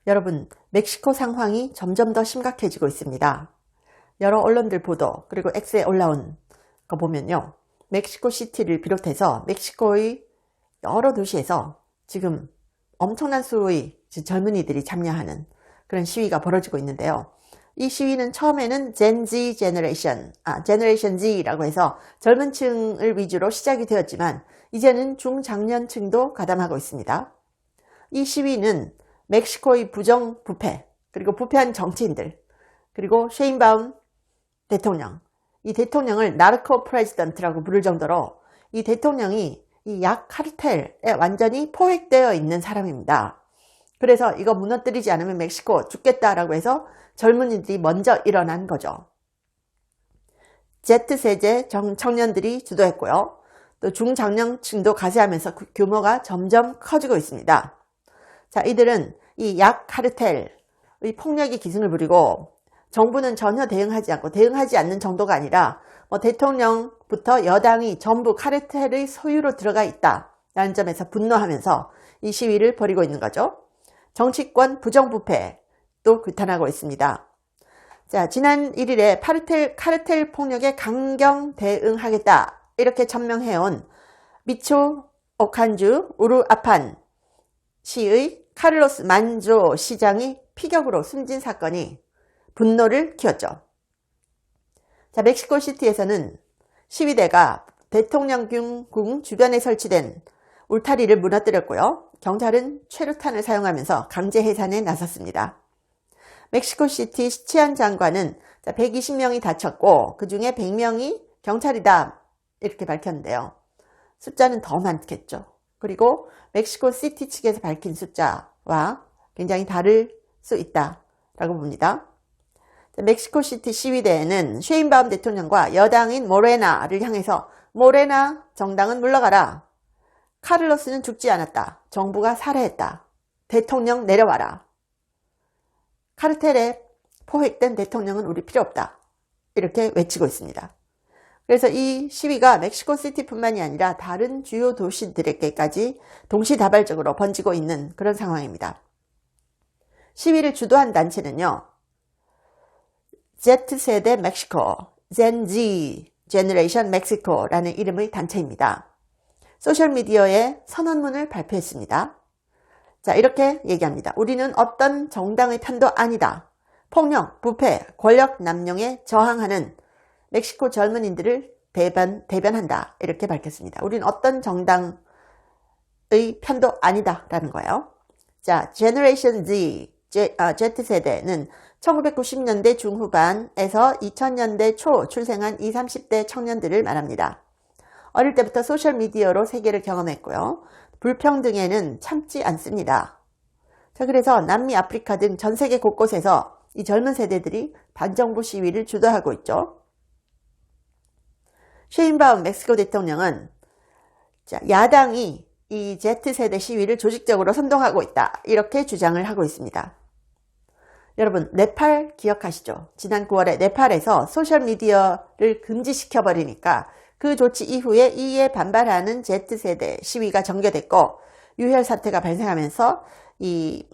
여러분, 멕시코 상황이 점점 더 심각해지고 있습니다. 여러 언론들 보도 그리고 X에 올라온 거 보면요, 멕시코 시티를 비롯해서 멕시코의 여러 도시에서 지금 엄청난 수의 젊은이들이 참여하는 그런 시위가 벌어지고 있는데요. 이 시위는 처음에는 Gen Z Generation Z라고 해서 젊은 층을 위주로 시작이 되었지만 이제는 중장년층도 가담하고 있습니다. 이 시위는 멕시코의 부정부패, 그리고 부패한 정치인들, 그리고 셰인바움 대통령, 이 대통령을 나르코 프레지던트라고 부를 정도로 이 대통령이 이 약 카르텔에 완전히 포획되어 있는 사람입니다. 그래서 이거 무너뜨리지 않으면 멕시코 죽겠다라고 해서 젊은이들이 먼저 일어난 거죠. Z세대 청년들이 주도했고요. 또 중장년층도 가세하면서 그 규모가 점점 커지고 있습니다. 자, 이들은 이 약 카르텔의 폭력이 기승을 부리고 정부는 전혀 대응하지 않는 정도가 아니라 대통령부터 여당이 전부 카르텔의 소유로 들어가 있다라는 점에서 분노하면서 이 시위를 벌이고 있는 거죠. 정치권 부정부패도 규탄하고 있습니다. 자, 지난 1일에 카르텔 폭력에 강경 대응하겠다 이렇게 천명해온 미초 오칸주 우루아판 시의 카를로스 만조 시장이 피격으로 숨진 사건이 분노를 키웠죠. 자, 멕시코 시티에서는 시위대가 대통령궁 주변에 설치된 울타리를 무너뜨렸고요. 경찰은 최루탄을 사용하면서 강제 해산에 나섰습니다. 멕시코 시티 치안 장관은 120명이 다쳤고 그 중에 100명이 경찰이다 이렇게 밝혔는데요. 숫자는 더 많겠죠. 그리고 멕시코 시티 측에서 밝힌 숫자와 굉장히 다를 수 있다라고 봅니다. 멕시코 시티 시위대에는 셰인바움 대통령과 여당인 모레나를 향해서 모레나 정당은 물러가라. 카를로스는 죽지 않았다. 정부가 살해했다. 대통령 내려와라. 카르텔에 포획된 대통령은 우리 필요 없다. 이렇게 외치고 있습니다. 그래서 이 시위가 멕시코 시티뿐만이 아니라 다른 주요 도시들에게까지 동시다발적으로 번지고 있는 그런 상황입니다. 시위를 주도한 단체는요, Z세대 멕시코, Gen Z Generation Mexico라는 이름의 단체입니다. 소셜미디어에 선언문을 발표했습니다. 자, 이렇게 얘기합니다. 우리는 어떤 정당의 편도 아니다. 폭력, 부패, 권력 남용에 저항하는 멕시코 젊은이들을 대변한다. 이렇게 밝혔습니다. 우리는 어떤 정당의 편도 아니다 라는 거예요. 자, Generation Z세대는 1990년대 중후반에서 2000년대 초 출생한 20, 30대 청년들을 말합니다. 어릴 때부터 소셜미디어로 세계를 경험했고요. 불평등에는 참지 않습니다. 자, 그래서 남미, 아프리카 등 전 세계 곳곳에서 이 젊은 세대들이 반정부 시위를 주도하고 있죠. 셰인바움 멕시코 대통령은 야당이 이 Z세대 시위를 조직적으로 선동하고 있다. 이렇게 주장을 하고 있습니다. 여러분, 네팔 기억하시죠? 지난 9월에 네팔에서 소셜미디어를 금지시켜버리니까 그 조치 이후에 이에 반발하는 Z세대 시위가 전개됐고 유혈 사태가 발생하면서 이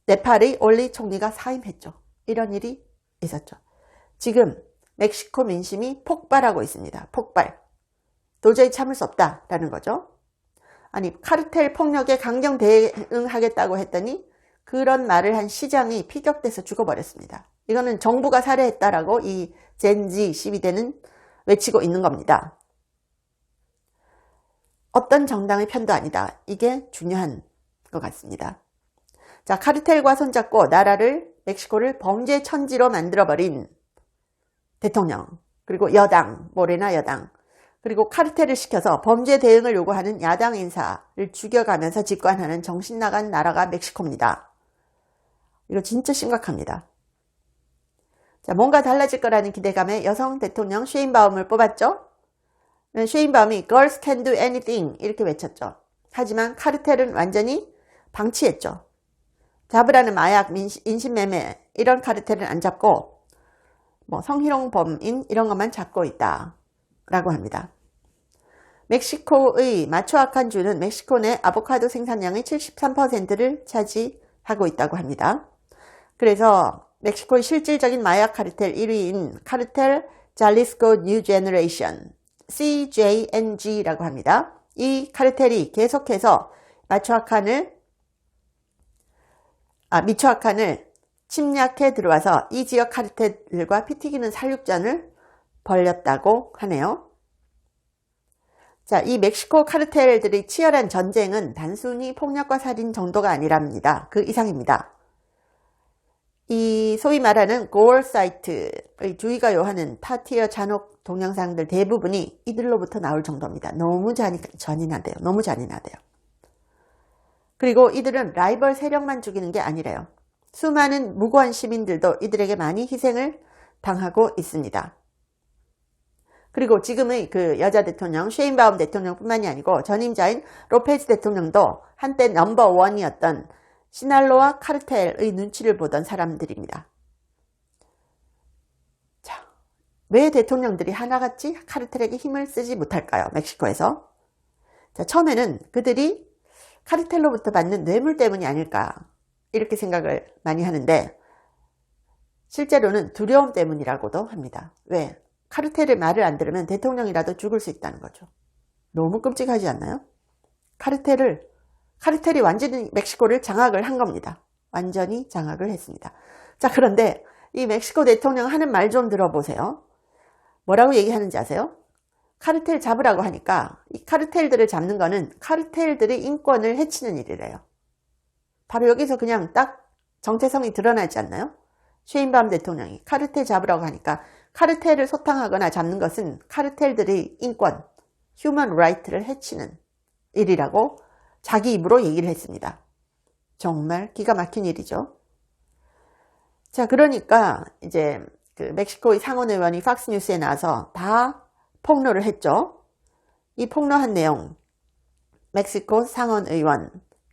네팔의 올리 총리가 사임했죠. 이런 일이 있었죠. 지금 멕시코 민심이 폭발하고 있습니다. 폭발. 도저히 참을 수 없다라는 거죠. 아니, 카르텔 폭력에 강경 대응하겠다고 했더니 그런 말을 한 시장이 피격돼서 죽어버렸습니다. 이거는 정부가 살해했다라고 이 젠지 시위대는 외치고 있는 겁니다. 어떤 정당의 편도 아니다. 이게 중요한 것 같습니다. 자, 카르텔과 손잡고 멕시코를 범죄 천지로 만들어버린 대통령, 그리고 여당, 모레나 여당, 그리고 카르텔을 시켜서 범죄 대응을 요구하는 야당 인사를 죽여가면서 집권하는 정신나간 나라가 멕시코입니다. 이거 진짜 심각합니다. 자, 뭔가 달라질 거라는 기대감에 여성 대통령 셰인바움을 뽑았죠. 셰인바움이 Girls can do anything 이렇게 외쳤죠. 하지만 카르텔은 완전히 방치했죠. 잡으라는 마약, 인신매매 이런 카르텔은 안 잡고 성희롱 범인 이런 것만 잡고 있다 라고 합니다. 멕시코의 마초아칸주는 멕시코 내 아보카도 생산량의 73%를 차지하고 있다고 합니다. 그래서 멕시코의 실질적인 마약 카르텔 1위인 카르텔 잘리스코 뉴 제너레이션 CJNG라고 합니다. 이 카르텔이 계속해서 미초아칸을 침략해 들어와서 이 지역 카르텔들과 피 튀기는 살육전을 벌였다고 하네요. 자, 이 멕시코 카르텔들의 치열한 전쟁은 단순히 폭력과 살인 정도가 아니랍니다. 그 이상입니다. 이 소위 말하는 고어 사이트의 주의가 요하는 타티어 잔혹 동영상들 대부분이 이들로부터 나올 정도입니다. 너무 잔인하대요. 너무 잔인하대요. 그리고 이들은 라이벌 세력만 죽이는 게 아니래요. 수많은 무고한 시민들도 이들에게 많이 희생을 당하고 있습니다. 그리고 지금의 그 여자 대통령 쉐인바움 대통령뿐만이 아니고 전임자인 로페즈 대통령도 한때 넘버원이었던 시날로아 카르텔의 눈치를 보던 사람들입니다. 자, 왜 대통령들이 하나같이 카르텔에게 힘을 쓰지 못할까요? 멕시코에서. 자, 처음에는 그들이 카르텔로부터 받는 뇌물 때문이 아닐까 이렇게 생각을 많이 하는데 실제로는 두려움 때문이라고도 합니다. 왜? 카르텔의 말을 안 들으면 대통령이라도 죽을 수 있다는 거죠. 너무 끔찍하지 않나요? 카르텔이 완전히 멕시코를 장악을 한 겁니다. 완전히 장악을 했습니다. 자, 그런데 이 멕시코 대통령 하는 말 좀 들어보세요. 뭐라고 얘기하는지 아세요? 카르텔 잡으라고 하니까 이 카르텔들을 잡는 거는 카르텔들의 인권을 해치는 일이래요. 바로 여기서 그냥 딱 정체성이 드러나지 않나요? 쉐인바움 대통령이 카르텔 잡으라고 하니까 카르텔을 소탕하거나 잡는 것은 카르텔들의 인권, 휴먼 라이트를 해치는 일이라고 자기 입으로 얘기를 했습니다. 정말 기가 막힌 일이죠. 자, 그러니까 이제 그 멕시코의 상원의원이 팍스뉴스에 나와서 다 폭로를 했죠. 이 폭로한 내용, 멕시코 상원의원이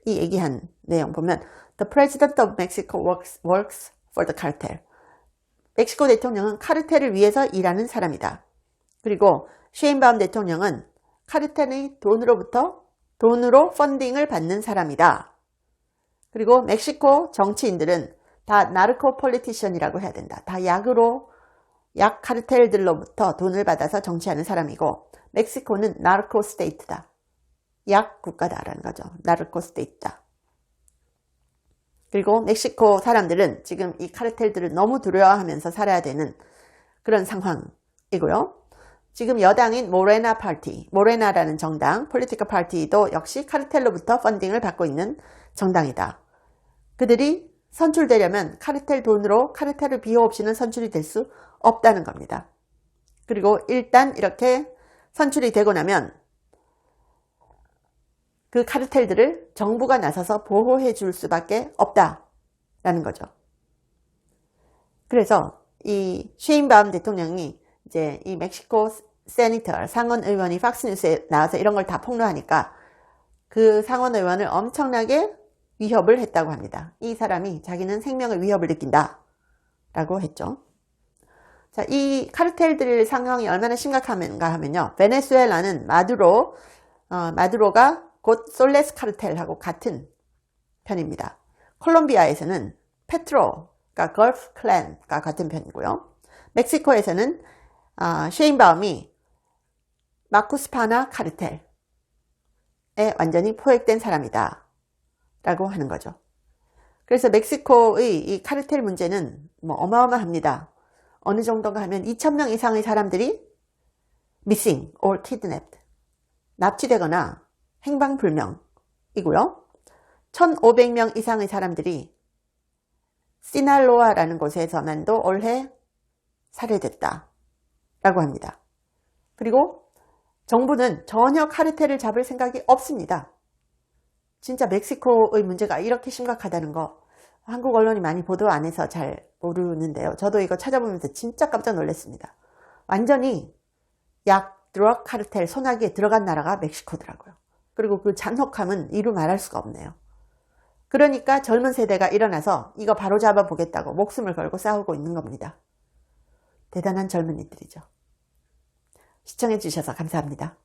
얘기한 내용 보면 The President of Mexico works for the cartel. 멕시코 대통령은 카르텔을 위해서 일하는 사람이다. 그리고 쉐인바움 대통령은 카르텔의 돈으로 펀딩을 받는 사람이다. 그리고 멕시코 정치인들은 다 나르코 폴리티션이라고 해야 된다. 다 약 카르텔들로부터 돈을 받아서 정치하는 사람이고 멕시코는 나르코 스테이트다. 약 국가다라는 거죠. 나르코 스테이트다. 그리고 멕시코 사람들은 지금 이 카르텔들을 너무 두려워하면서 살아야 되는 그런 상황이고요. 지금 여당인 모레나라는 정당, 폴리티컬 파티도 역시 카르텔로부터 펀딩을 받고 있는 정당이다. 그들이 선출되려면 카르텔 돈으로 카르텔을 비호 없이는 선출이 될 수 없다는 겁니다. 그리고 일단 이렇게 선출이 되고 나면 그 카르텔들을 정부가 나서서 보호해 줄 수밖에 없다라는 거죠. 그래서 이 쉐인바움 대통령이 이제 이 멕시코 세니터 상원 의원이 팍스뉴스에 나와서 이런 걸 다 폭로하니까 그 상원 의원을 엄청나게 위협을 했다고 합니다. 이 사람이 자기는 생명의 위협을 느낀다 라고 했죠. 자, 이 카르텔들 상황이 얼마나 심각한가 하면요. 베네수엘라는 마두로가 곧 솔레스 카르텔하고 같은 편입니다. 콜롬비아에서는 페트로가 걸프 클랜과 같은 편이고요. 멕시코에서는 쉐인바움이 마쿠스파나 카르텔에 완전히 포획된 사람이다 라고 하는 거죠. 그래서 멕시코의 이 카르텔 문제는 뭐 어마어마합니다. 어느 정도가 하면 2,000명 이상의 사람들이 missing or kidnapped, 납치되거나 행방불명이고요. 1,500명 이상의 사람들이 시날로아라는 곳에서만도 올해 살해됐다 라고 합니다. 그리고 정부는 전혀 카르텔을 잡을 생각이 없습니다. 진짜 멕시코의 문제가 이렇게 심각하다는 거 한국 언론이 많이 보도 안 해서 잘 모르는데요. 저도 이거 찾아보면서 진짜 깜짝 놀랐습니다. 완전히 드럭 카르텔 소나기에 들어간 나라가 멕시코더라고요. 그리고 그 잔혹함은 이루 말할 수가 없네요. 그러니까 젊은 세대가 일어나서 이거 바로 잡아보겠다고 목숨을 걸고 싸우고 있는 겁니다. 대단한 젊은이들이죠. 시청해 주셔서 감사합니다.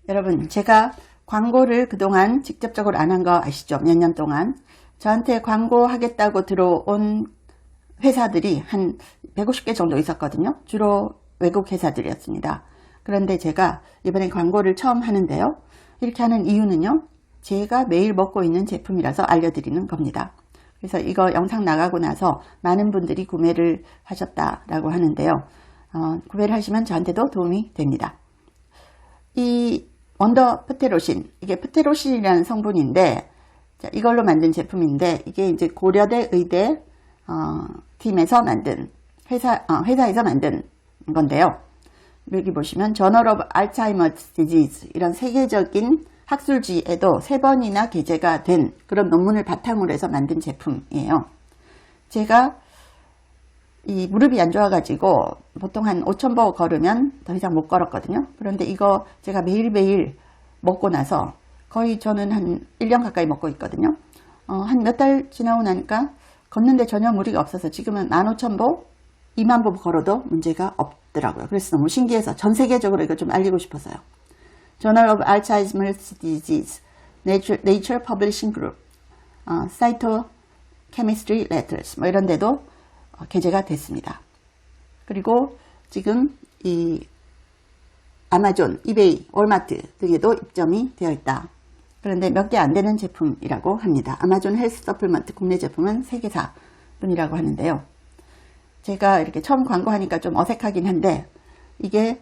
여러분, 제가 광고를 그동안 직접적으로 안 한 거 아시죠? 몇 년 동안. 저한테 광고하겠다고 들어온 회사들이 한 150개 정도 있었거든요. 주로 외국 회사들이었습니다. 그런데 제가 이번에 광고를 처음 하는데요. 이렇게 하는 이유는요. 제가 매일 먹고 있는 제품이라서 알려드리는 겁니다. 그래서 이거 영상 나가고 나서 많은 분들이 구매를 하셨다라고 하는데요. 구매를 하시면 저한테도 도움이 됩니다. 이 원더 프테로신, 이게 프테로신이라는 성분인데 이걸로 만든 제품인데 이게 이제 고려대 의대 팀에서 만든 회사에서 만든 건데요. 여기 보시면 저널 오브 알츠하이머스 디지즈 이런 세계적인 학술지에도 3번이나 게재가 된 그런 논문을 바탕으로 해서 만든 제품이에요. 제가 이 무릎이 안 좋아가지고 보통 한 5,000보 걸으면 더 이상 못 걸었거든요. 그런데 이거 제가 매일매일 먹고 나서 거의 저는 한 1년 가까이 먹고 있거든요. 한 몇 달 지나고 나니까 걷는데 전혀 무리가 없어서 지금은 15,000보, 20,000보 걸어도 문제가 없더라고요. 그래서 너무 신기해서 전 세계적으로 이거 좀 알리고 싶어서요. Journal of Alzheimer's Disease, Nature Publishing Group, Cytochemistry Letters 뭐 이런 데도 게재가 됐습니다. 그리고 지금 이 아마존, 이베이, 월마트 등에도 입점이 되어 있다. 그런데 몇 개 안 되는 제품이라고 합니다. 아마존 헬스 서플먼트 국내 제품은 3개사 뿐이라고 하는데요. 제가 이렇게 처음 광고하니까 좀 어색하긴 한데 이게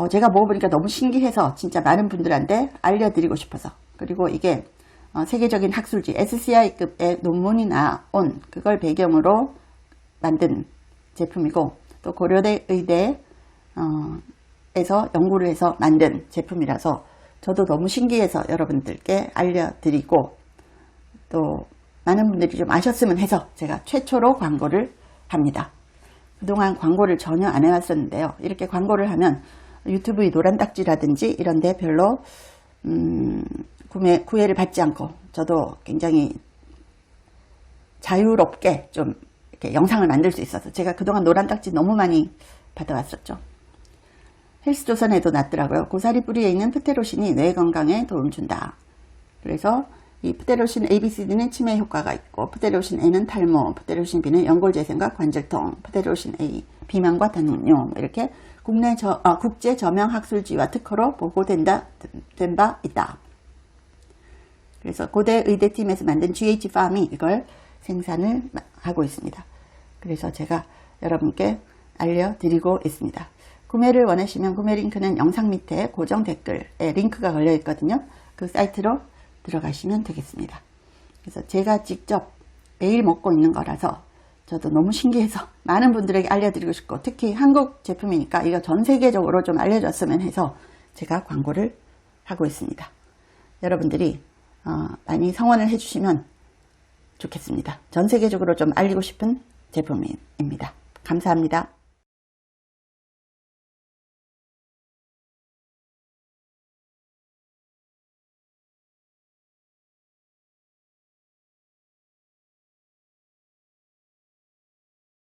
제가 먹어보니까 너무 신기해서 진짜 많은 분들한테 알려드리고 싶어서, 그리고 이게 세계적인 학술지 SCI급의 논문이 나온 그걸 배경으로 만든 제품이고 또 고려대 의대에서 연구를 해서 만든 제품이라서 저도 너무 신기해서 여러분들께 알려드리고 또 많은 분들이 좀 아셨으면 해서 제가 최초로 광고를 합니다. 그동안 광고를 전혀 안 해왔었는데요. 이렇게 광고를 하면 유튜브의 노란딱지라든지 이런 데 별로 구애를 받지 않고 저도 굉장히 자유롭게 좀 이렇게 영상을 만들 수 있어서 제가 그동안 노란딱지 너무 많이 받아왔었죠. 헬스조선에도 났더라고요. 고사리 뿌리에 있는 프테로신이 뇌 건강에 도움 준다. 그래서 이 프테로신 ABCD는 치매 효과가 있고 프테로신 A는 탈모, 프테로신 B는 연골재생과 관절통, 프테로신 A 비만과 당뇨 이렇게 국제 저명 학술지와 특허로 보고된 바 있다. 그래서 고대 의대팀에서 만든 GH팜이 이걸 생산을 하고 있습니다. 그래서 제가 여러분께 알려드리고 있습니다. 구매를 원하시면 구매 링크는 영상 밑에 고정 댓글에 링크가 걸려 있거든요. 그 사이트로 들어가시면 되겠습니다. 그래서 제가 직접 매일 먹고 있는 거라서 저도 너무 신기해서 많은 분들에게 알려드리고 싶고 특히 한국 제품이니까 이거 전 세계적으로 좀 알려줬으면 해서 제가 광고를 하고 있습니다. 여러분들이 많이 성원을 해주시면 좋겠습니다. 전 세계적으로 좀 알리고 싶은 제품입니다. 감사합니다.